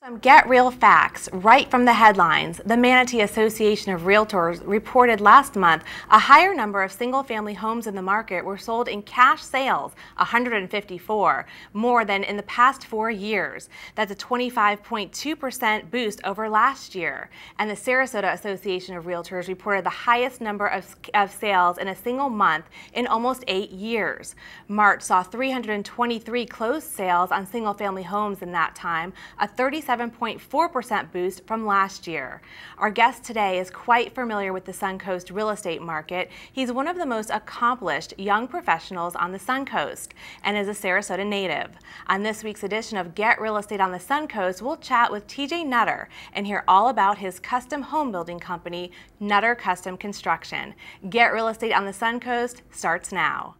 Some Get Real facts right from the headlines. The Manatee Association of Realtors reported last month a higher number of single-family homes in the market were sold in cash sales, 154, more than in the past 4 years. That's a 25.2% boost over last year. And the Sarasota Association of Realtors reported the highest number of sales in a single month in almost 8 years. March saw 323 closed sales on single-family homes in that time, a 37.4% boost from last year. Our guest today is quite familiar with the Suncoast real estate market. He's one of the most accomplished young professionals on the Suncoast and is a Sarasota native. On this week's edition of Get Real Estate on the Suncoast, we'll chat with TJ Nutter and hear all about his custom home building company, Nutter Custom Construction. Get Real Estate on the Suncoast starts now.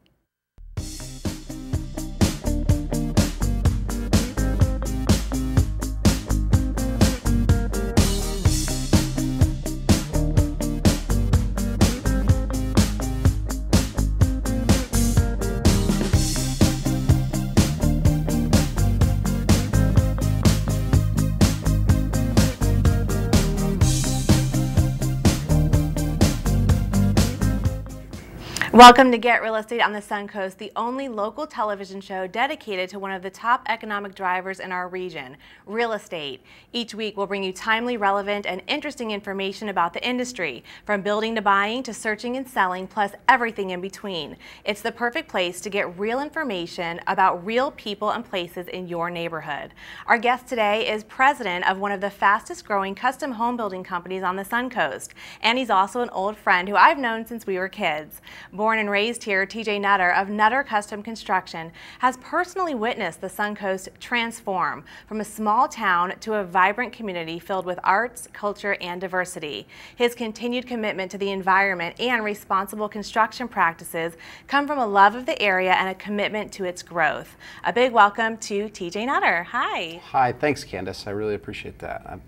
Welcome to Get Real Estate on the Suncoast, the only local television show dedicated to one of the top economic drivers in our region, real estate. Each week we'll bring you timely, relevant, and interesting information about the industry, from building to buying to searching and selling, plus everything in between. It's the perfect place to get real information about real people and places in your neighborhood. Our guest today is president of one of the fastest growing custom home building companies on the Suncoast, and he's also an old friend who I've known since we were kids. Born and raised here, TJ Nutter of Nutter Custom Construction has personally witnessed the Suncoast transform from a small town to a vibrant community filled with arts, culture, and diversity. His continued commitment to the environment and responsible construction practices come from a love of the area and a commitment to its growth. A big welcome to TJ Nutter. Hi. Hi, thanks Candace. I really appreciate that.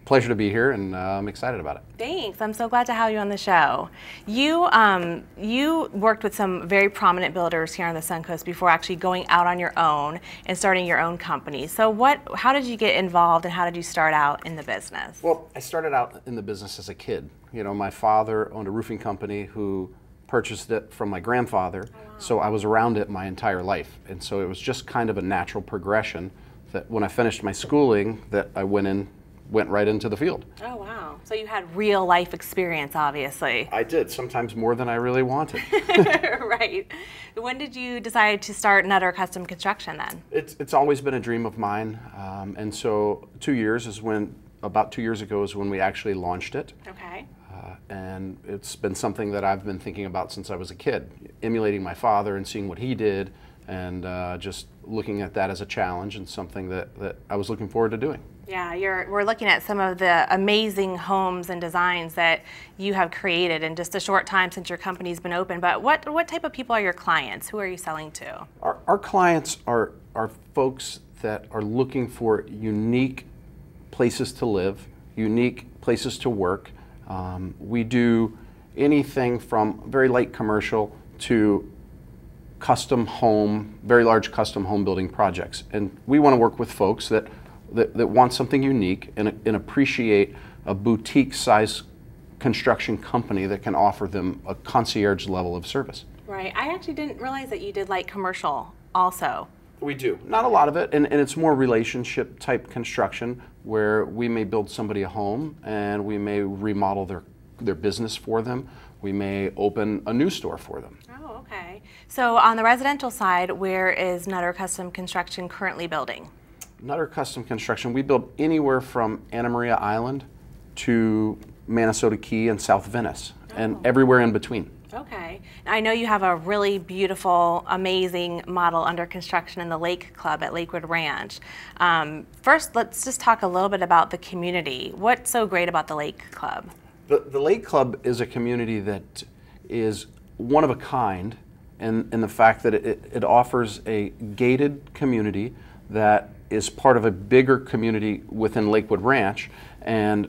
Pleasure to be here, and I'm excited about it. Thanks. I'm so glad to have you on the show. You worked with some very prominent builders here on the Suncoast before actually going out on your own and starting your own company. So how did you get involved and how did you start out in the business? Well, I started out in the business as a kid. You know, my father owned a roofing company who purchased it from my grandfather, so I was around it my entire life. And so it was just kind of a natural progression that when I finished my schooling that I went right into the field. Oh, wow. So you had real life experience, obviously. I did, sometimes more than I really wanted. Right. When did you decide to start Nutter Custom Construction then? It's always been a dream of mine, and so about 2 years ago is when we actually launched it. Okay. And it's been something that I've been thinking about since I was a kid, emulating my father and seeing what he did, and just looking at that as a challenge and something that I was looking forward to doing. Yeah, we're looking at some of the amazing homes and designs that you have created in just a short time since your company's been open. But what type of people are your clients? Who are you selling to? Our clients are folks that are looking for unique places to live, unique places to work. We do anything from very light commercial to custom home, very large custom home building projects. And we want to work with folks that want something unique and appreciate a boutique size construction company that can offer them a concierge level of service. Right. I actually didn't realize that you did light commercial also. We do. Not a lot of it, and it's more relationship type construction where we may build somebody a home and we may remodel their business for them. We may open a new store for them. Oh, okay. So on the residential side, where is Nutter Custom Construction currently building? Nutter Custom Construction, we build anywhere from Anna Maria Island to Manasota Key and South Venice, and everywhere in between. Okay. I know you have a really beautiful, amazing model under construction in the Lake Club at Lakewood Ranch. First, let's just talk a little bit about the community. What's so great about the Lake Club? The Lake Club is a community that is one of a kind in the fact that it offers a gated community that is part of a bigger community within Lakewood Ranch, and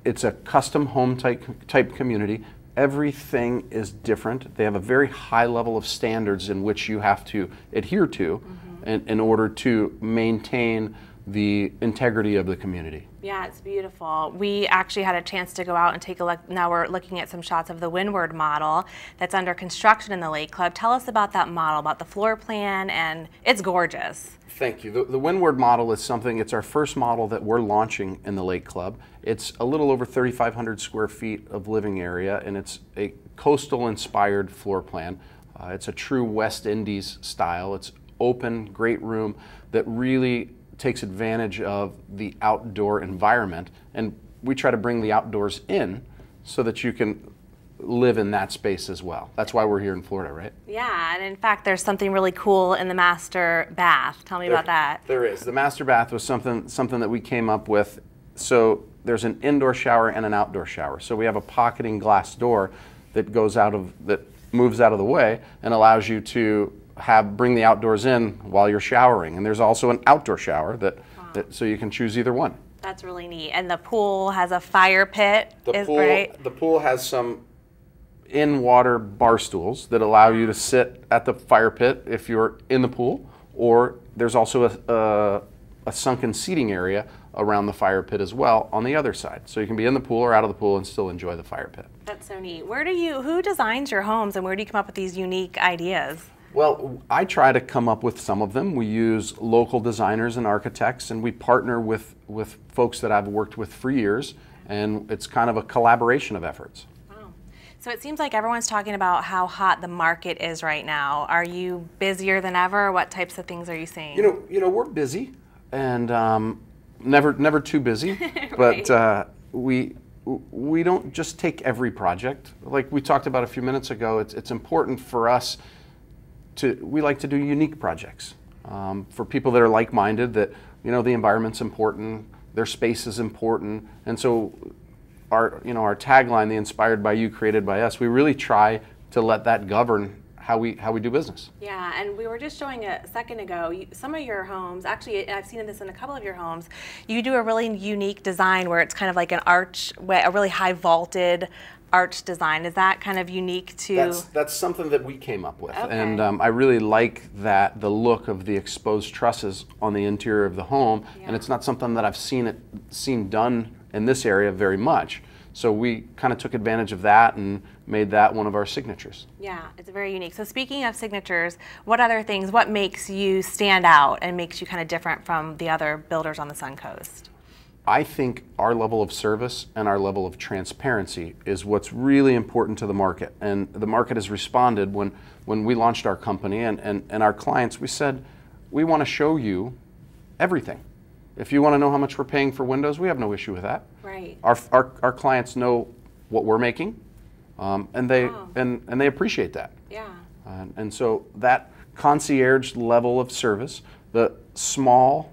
it's a custom home type community. Everything is different. They have a very high level of standards in which you have to adhere to in order to maintain the integrity of the community. Yeah, it's beautiful. We actually had a chance to go out and take a look. Now we're looking at some shots of the Windward model that's under construction in the Lake Club. Tell us about that model, about the floor plan, and it's gorgeous. Thank you. The Windward model is something, it's our first model that we're launching in the Lake Club. It's a little over 3,500 square feet of living area, and it's a coastal inspired floor plan. It's a true West Indies style. It's open, great room that really takes advantage of the outdoor environment, and we try to bring the outdoors in so that you can live in that space as well. That's why we're here in Florida, right? Yeah, and in fact there's something really cool in the master bath. Tell me about that. There is. The master bath was something that we came up with. So there's an indoor shower and an outdoor shower. So we have a pocketing glass door that moves out of the way and allows you to bring the outdoors in while you're showering. And there's also an outdoor shower so you can choose either one. That's really neat. And the pool has a fire pit. The pool has some in-water bar stools that allow you to sit at the fire pit if you're in the pool, or there's also a sunken seating area around the fire pit as well on the other side. So you can be in the pool or out of the pool and still enjoy the fire pit. That's so neat. Who designs your homes, and where do you come up with these unique ideas? Well, I try to come up with some of them. We use local designers and architects, and we partner with folks that I've worked with for years, and it's kind of a collaboration of efforts. Wow. So it seems like everyone's talking about how hot the market is right now. Are you busier than ever? What types of things are you seeing? You know, we're busy, and never too busy, Right. but we don't just take every project. Like we talked about a few minutes ago, it's important for us we like to do unique projects for people that are like-minded, that the environment's important, their space is important, and so our tagline, the inspired by you, created by us, we really try to let that govern how we do business. Yeah, and we were just showing a second ago, some of your homes, actually I've seen this in a couple of your homes, you do a really unique design where it's kind of like an arch, a really high vaulted arch design. Is that kind of unique to? That's something that we came up with, okay. And I really like the look of the exposed trusses on the interior of the home, yeah. And it's not something that I've seen done in this area very much. So we kind of took advantage of that and made that one of our signatures. Yeah, it's very unique. So speaking of signatures, what makes you stand out and makes you kind of different from the other builders on the Suncoast? I think our level of service and our level of transparency is what's really important to the market. And the market has responded when we launched our company and our clients, we said, we want to show you everything. If you want to know how much we're paying for windows, we have no issue with that. Right. Our clients know what we're making, and they wow. and they appreciate that. Yeah. And so that concierge level of service, the small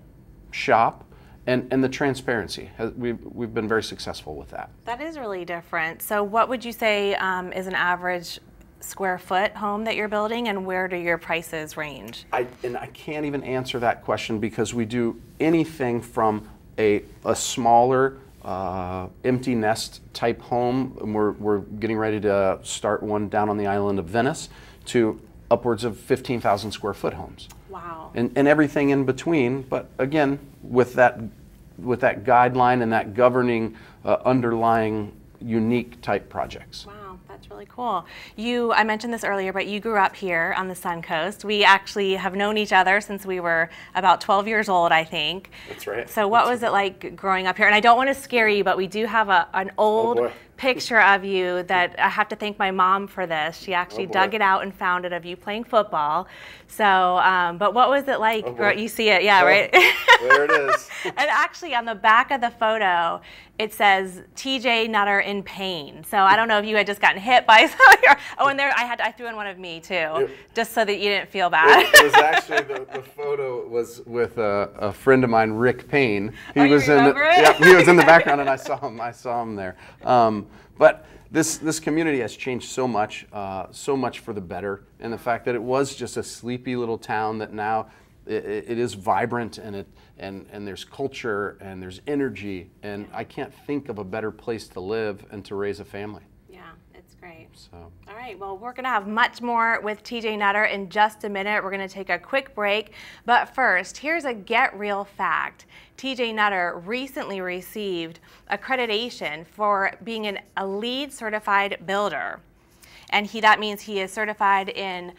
shop, and the transparency, we've been very successful with that. That is really different. So what would you say is an average square foot home that you're building, and where do your prices range? I can't even answer that question because we do anything from a smaller empty nest type home, and we're getting ready to start one down on the island of Venice, to upwards of 15,000 square foot homes. Wow. And everything in between, but again, with that guideline and that governing underlying unique type projects. Wow, that's really cool. I mentioned this earlier, but you grew up here on the Suncoast. We actually have known each other since we were about 12 years old, I think. That's right. So what was it like growing up here? And I don't want to scare you, but we do have an old picture of you that I have to thank my mom for this. She actually dug it out and found it of you playing football. So, but what was it like? You see it, yeah, right? There it is. And actually on the back of the photo, it says TJ Nutter in pain. So I don't know if you had just gotten hit by something. And there I threw in one of me too, just so that you didn't feel bad. It was actually the photo was with a friend of mine, Rick Payne. He was in he was in the background, and I saw him there. But this community has changed so much for the better, and the fact that it was just a sleepy little town that now it is vibrant, and there's culture and there's energy, and I can't think of a better place to live and to raise a family. Yeah, it's great. Right. So. All right, well, we're going to have much more with TJ Nutter in just a minute. We're going to take a quick break. But first, here's a Get Real fact. TJ Nutter recently received accreditation for being a LEED certified builder. And that means he is certified in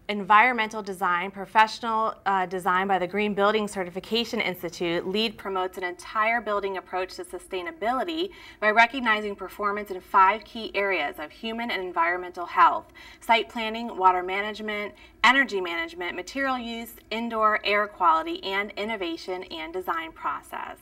environmental design, professional design by the Green Building Certification Institute. LEED promotes an entire building approach to sustainability by recognizing performance in 5 key areas of human and environmental health: site planning, water management, energy management, material use, indoor air quality, and innovation and design process.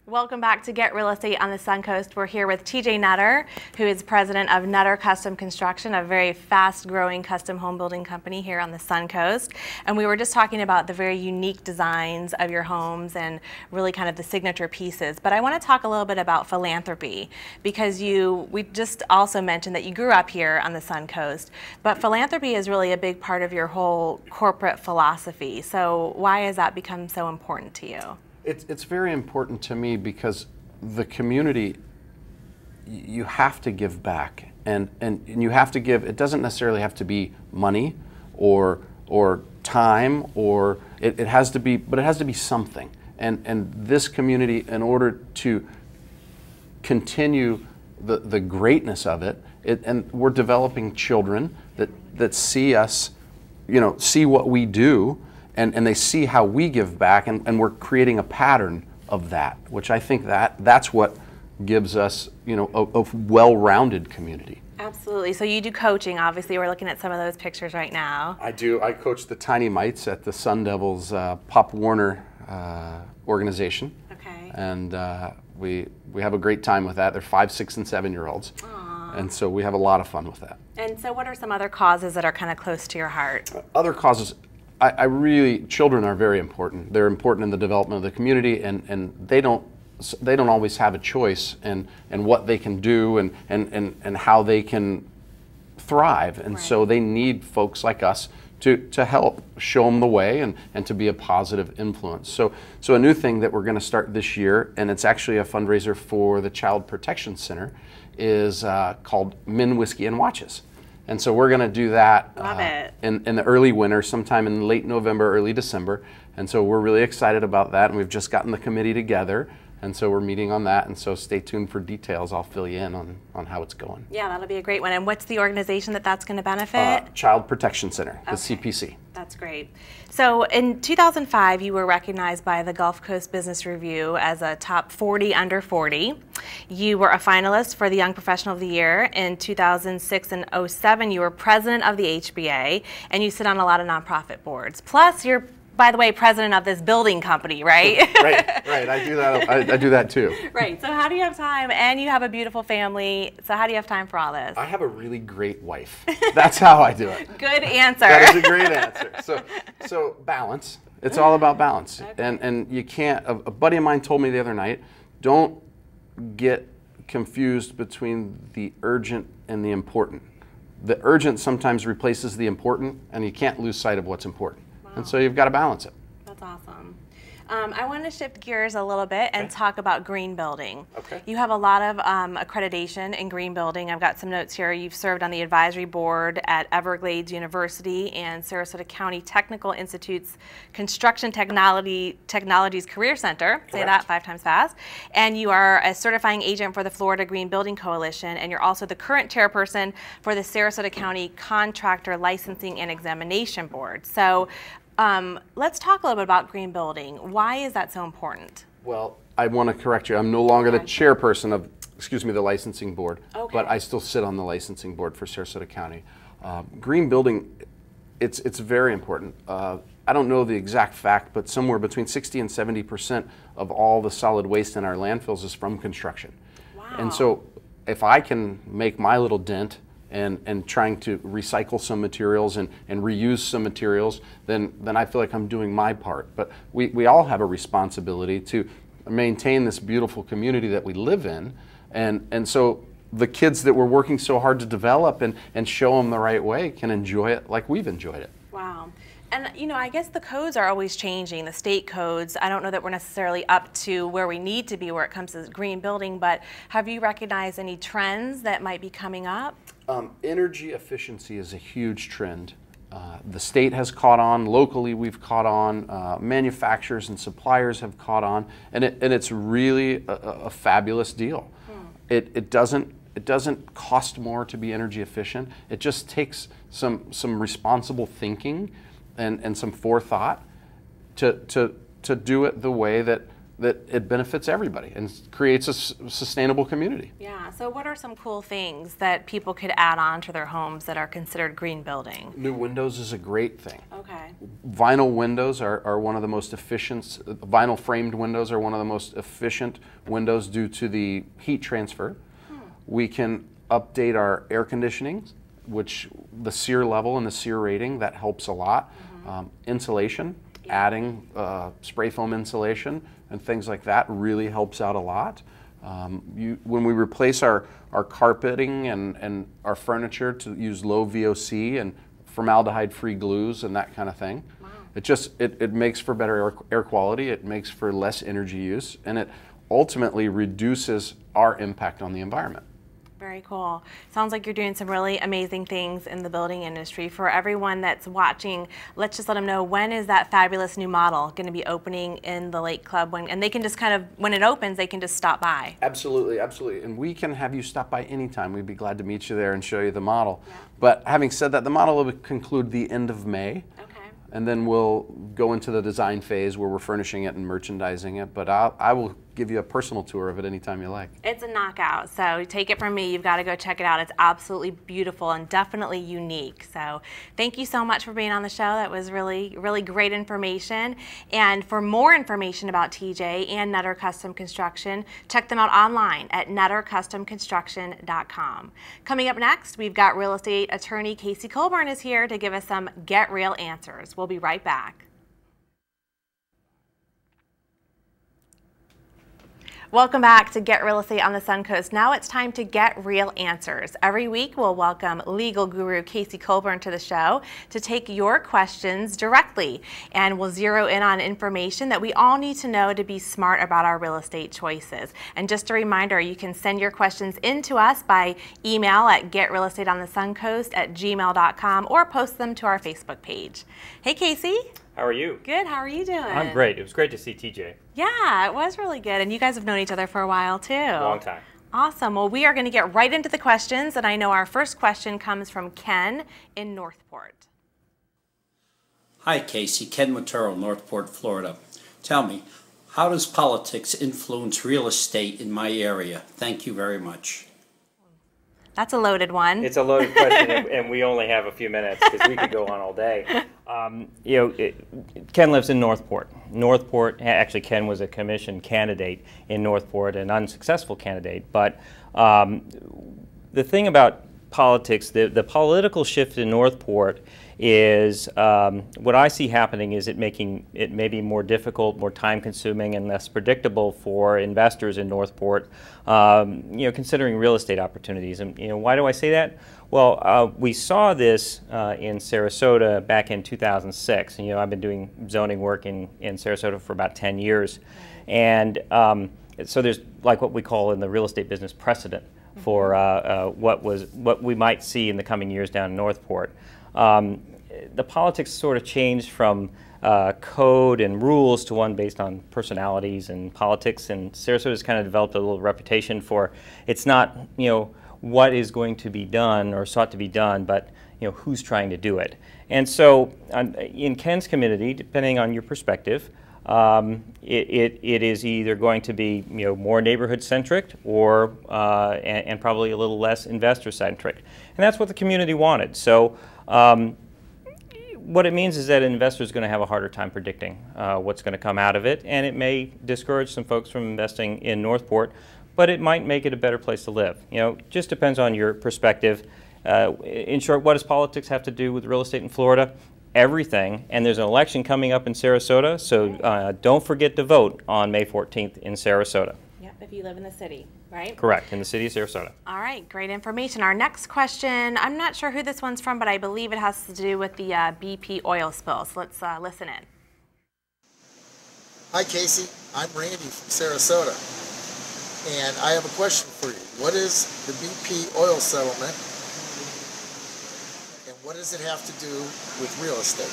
Welcome back to Get Real Estate on the Suncoast. We're here with TJ Nutter, who is president of Nutter Custom Construction, a very fast-growing custom home building company here on the Suncoast. And we were just talking about the very unique designs of your homes and really kind of the signature pieces. But I want to talk a little bit about Philanthropy, because we just also mentioned that you grew up here on the Suncoast. But Philanthropy is really a big part of your whole corporate philosophy. So why has that become so important to you? It's very important to me because the community, you have to give back, and you have to give. It doesn't necessarily have to be money or time, or it has to be, but it has to be something. And this community, in order to continue the greatness of it, and we're developing children that see us, see what we do. And they see how we give back, and we're creating a pattern of that, which I think that's what gives us, a well-rounded community. Absolutely. So you do coaching, obviously. We're looking at some of those pictures right now. I do. I coach the Tiny Mites at the Sun Devils Pop Warner organization. Okay. And we have a great time with that. They're 5, 6, and 7-year-olds. Aww. And so we have a lot of fun with that. And so what are some other causes that are kind of close to your heart? Other causes. Children are very important. They're important in the development of the community, and they don't always have a choice in what they can do and how they can thrive. And so they need folks like us to help show them the way and to be a positive influence. So a new thing that we're going to start this year, and it's actually a fundraiser for the Child Protection Center, is called Men, Whiskey, and Watches. And so we're going to do that in the early winter, sometime in late November, early December. And so we're really excited about that. And we've just gotten the committee together. And so we're meeting on that. And so stay tuned for details. I'll fill you in on how it's going. Yeah, that'll be a great one. And what's the organization that's going to benefit? Child Protection Center, the CPC. That's great. So in 2005, you were recognized by the Gulf Coast Business Review as a top 40 under 40. You were a finalist for the Young Professional of the Year. In 2006 and 2007, you were president of the HBA, and you sit on a lot of nonprofit boards. Plus, you're, by the way, president of this building company, right? Right. I do that. I do that too. Right. So how do you have time? And you have a beautiful family. So how do you have time for all this? I have a really great wife. That's how I do it. Good answer. That is a great answer. So balance. It's all about balance. Okay. And you can't. A buddy of mine told me the other night, don't get confused between the urgent and the important. The urgent sometimes replaces the important, and you can't lose sight of what's important. Wow. And so you've got to balance it. That's awesome. I want to shift gears a little bit and talk about green building. Okay. You have a lot of accreditation in green building. I've got some notes here. You've served on the advisory board at Everglades University and Sarasota County Technical Institute's Construction Technologies Career Center. Correct. Say that 5 times fast. And you are a certifying agent for the Florida Green Building Coalition, and you're also the current chairperson for the Sarasota County Contractor Licensing and Examination Board. So let's talk a little bit about green building. Why is that so important? Well, I want to correct you. I'm no longer the chairperson of, the licensing board, but I still sit on the licensing board for Sarasota County. Green building, it's very important. I don't know the exact fact, but somewhere between 60 and 70% of all the solid waste in our landfills is from construction. Wow. And so if I can make my little dent and trying to recycle some materials and reuse some materials, then I feel like I'm doing my part. But we all have a responsibility to maintain this beautiful community that we live in. And so the kids that we're working so hard to develop and show them the right way can enjoy it like we've enjoyed it. Wow. And, you know, I guess the codes are always changing, the state codes. I don't know that we're necessarily up to where we need to be where it comes to green building, but have you recognized any trends that might be coming up? Energy efficiency is a huge trend. The state has caught on, locally we've caught on, manufacturers and suppliers have caught on, and it's really a fabulous deal. It doesn't cost more to be energy efficient. It just takes some responsible thinking and some forethought to do it the way that it benefits everybody and creates a sustainable community. Yeah, so what are some cool things that people could add on to their homes that are considered green building? New windows is a great thing. Okay. Vinyl windows are one of the most efficient, vinyl framed windows are one of the most efficient windows due to the heat transfer. We can update our air conditioning, which the SEER level and the SEER rating, that helps a lot. Insulation, adding spray foam insulation and things like that really helps out a lot. When we replace our carpeting and our furniture to use low VOC and formaldehyde-free glues and that kind of thing, it makes for better air quality, it makes for less energy use, and it ultimately reduces our impact on the environment. Very cool. Sounds like you're doing some really amazing things in the building industry. For everyone that's watching, let's just let them know, when is that fabulous new model going to be opening in the Lake Club? And they can just kind of, when it opens, they can just stop by. Absolutely, absolutely. And we can have you stop by anytime. We'd be glad to meet you there and show you the model. Yeah. But having said that, the model will conclude the end of May. And then we'll go into the design phase where we're furnishing it and merchandising it. But I will give you a personal tour of it anytime you like. It's a knockout, so take it from me. You've got to go check it out. It's absolutely beautiful and definitely unique. So thank you so much for being on the show. That was really, really great information. And for more information about TJ and Nutter Custom Construction, check them out online at nuttercustomconstruction.com. Coming up next, we've got real estate attorney Casey Colburn is here to give us some Get Real answers. We'll be right back. Welcome back to Get Real Estate on the Suncoast. Now it's time to get real answers. Every week we'll welcome legal guru Casey Colburn to the show to take your questions directly, and we'll zero in on information that we all need to know to be smart about our real estate choices. And just a reminder, you can send your questions in to us by email at getrealestateonthesuncoast@gmail.com or post them to our Facebook page. Hey Casey. How are you? Good. How are you doing? I'm great. It was great to see TJ. Yeah, it was really good. And you guys have known each other for a while, too. Long time. Awesome. Well, we are going to get right into the questions. And I know our first question comes from Ken in Northport. Hi, Casey. Ken Maturo, Northport, Florida. Tell me, how does politics influence real estate in my area? Thank you very much. That's a loaded one. It's a loaded question, and we only have a few minutes because we could go on all day. Ken lives in Northport. Actually, Ken was a commission candidate in Northport, an unsuccessful candidate. But the thing about politics, the political shift in Northport is what I see happening is it making it maybe more difficult, more time-consuming, and less predictable for investors in Northport. Considering real estate opportunities, and why do I say that? Well, we saw this in Sarasota back in 2006. And, I've been doing zoning work in Sarasota for about 10 years, and so there's like what we call in the real estate business precedent for what we might see in the coming years down in Northport. The politics sort of changed from code and rules to one based on personalities and politics, and Sarasota's kind of developed a little reputation for it's not what is going to be done or sought to be done, but who's trying to do it. And so in Ken's community, depending on your perspective, it is either going to be more neighborhood centric or and probably a little less investor centric, and that's what the community wanted. So what it means is that an investor is going to have a harder time predicting what's going to come out of it, and it may discourage some folks from investing in Northport, but it might make it a better place to live. Just depends on your perspective. In short, what does politics have to do with real estate in Florida? Everything, and there's an election coming up in Sarasota, so don't forget to vote on May 14th in Sarasota. Yep. if you live in the city, right? Correct, in the city of Sarasota. All right, great information. Our next question, I'm not sure who this one's from, but I believe it has to do with the BP oil spill. So let's listen in. Hi Casey, I'm Randy from Sarasota, and I have a question for you. What is the BP oil settlement, and what does it have to do with real estate?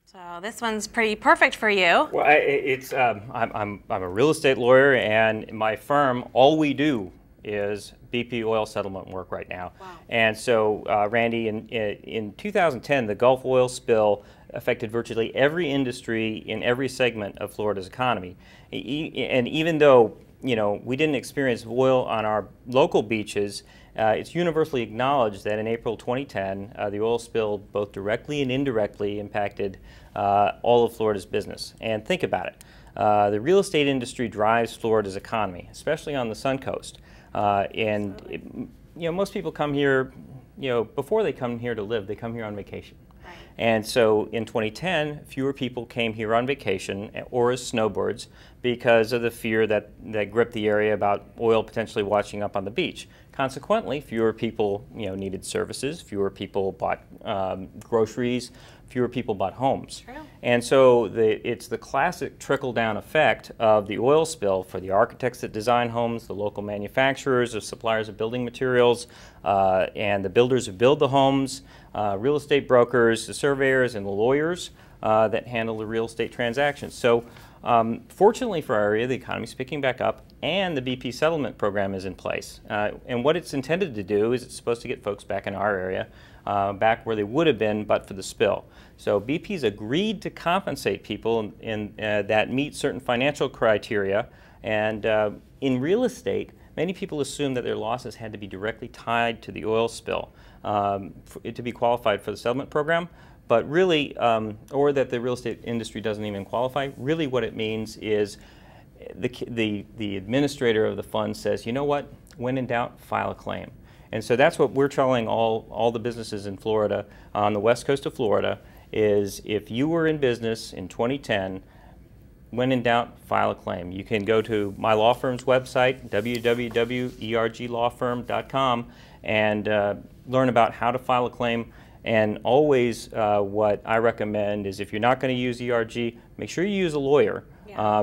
So this one's pretty perfect for you. Well, I'm a real estate lawyer, and my firm, all we do is BP oil settlement work right now. Wow. And so, Randy, in 2010, the Gulf oil spill affected virtually every industry in every segment of Florida's economy. And even though, you know, we didn't experience oil on our local beaches, it's universally acknowledged that in April 2010, the oil spill both directly and indirectly impacted all of Florida's business. And think about it. The real estate industry drives Florida's economy, especially on the Suncoast. You know, most people come here, you know, before they come here to live, they come here on vacation. Right. And so in 2010, fewer people came here on vacation or as snowbirds because of the fear that gripped the area about oil potentially washing up on the beach. Consequently, fewer people, you know, needed services, fewer people bought groceries, fewer people bought homes. True. And so it's the classic trickle-down effect of the oil spill for the architects that design homes, the local manufacturers, the suppliers of building materials, and the builders who build the homes, real estate brokers, the surveyors, and the lawyers that handle the real estate transactions. So fortunately for our area, the economy is picking back up, and the BP settlement program is in place. And what it's intended to do is it's supposed to get folks back in our area, back where they would have been but for the spill. So BP's agreed to compensate people that meet certain financial criteria. And in real estate, many people assume that their losses had to be directly tied to the oil spill to be qualified for the settlement program. But really, or that the real estate industry doesn't even qualify. Really what it means is the administrator of the fund says, you know what, when in doubt, file a claim. And so that's what we're telling all the businesses in Florida, on the west coast of Florida, is if you were in business in 2010, when in doubt, file a claim. You can go to my law firm's website, www.erglawfirm.com, and learn about how to file a claim. And always what I recommend is if you're not going to use ERG, make sure you use a lawyer,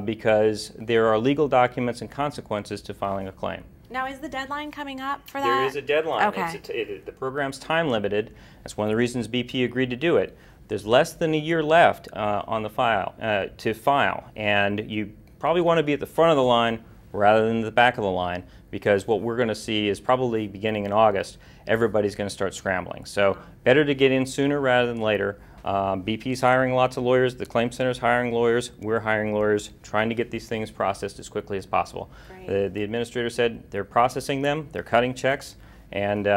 because there are legal documents and consequences to filing a claim. Now, is the deadline coming up for that? There is a deadline. Okay. The program's time limited. That's one of the reasons BP agreed to do it. There's less than a year left on the file to file, and you probably want to be at the front of the line rather than the back of the line, because what we're going to see is probably beginning in August, everybody's going to start scrambling. So better to get in sooner rather than later. BP's hiring lots of lawyers, the Claim Center's hiring lawyers, we're hiring lawyers, trying to get these things processed as quickly as possible. The administrator said they're processing them, they're cutting checks, and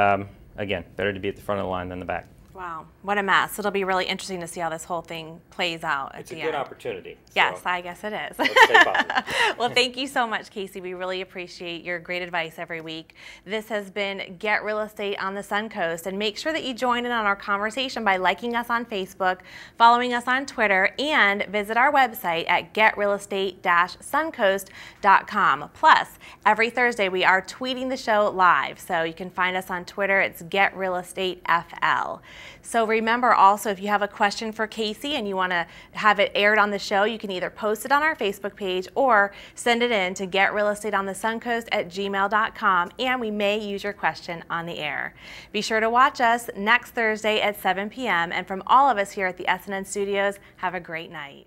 again, better to be at the front of the line than the back. Wow, what a mess. It'll be really interesting to see how this whole thing plays out at the end. It's a good opportunity. Yes, I guess it is. Let's stay positive. Well, thank you so much, Casey. We really appreciate your great advice every week. This has been Get Real Estate on the Suncoast, and make sure that you join in on our conversation by liking us on Facebook, following us on Twitter, and visit our website at getrealestate-suncoast.com. Plus, every Thursday we are tweeting the show live, so you can find us on Twitter. It's GetRealEstateFL. So remember also, if you have a question for Casey and you want to have it aired on the show, you can either post it on our Facebook page or send it in to getrealestateonthesuncoast@gmail.com, and we may use your question on the air. Be sure to watch us next Thursday at 7 p.m. And from all of us here at the SNN Studios, have a great night.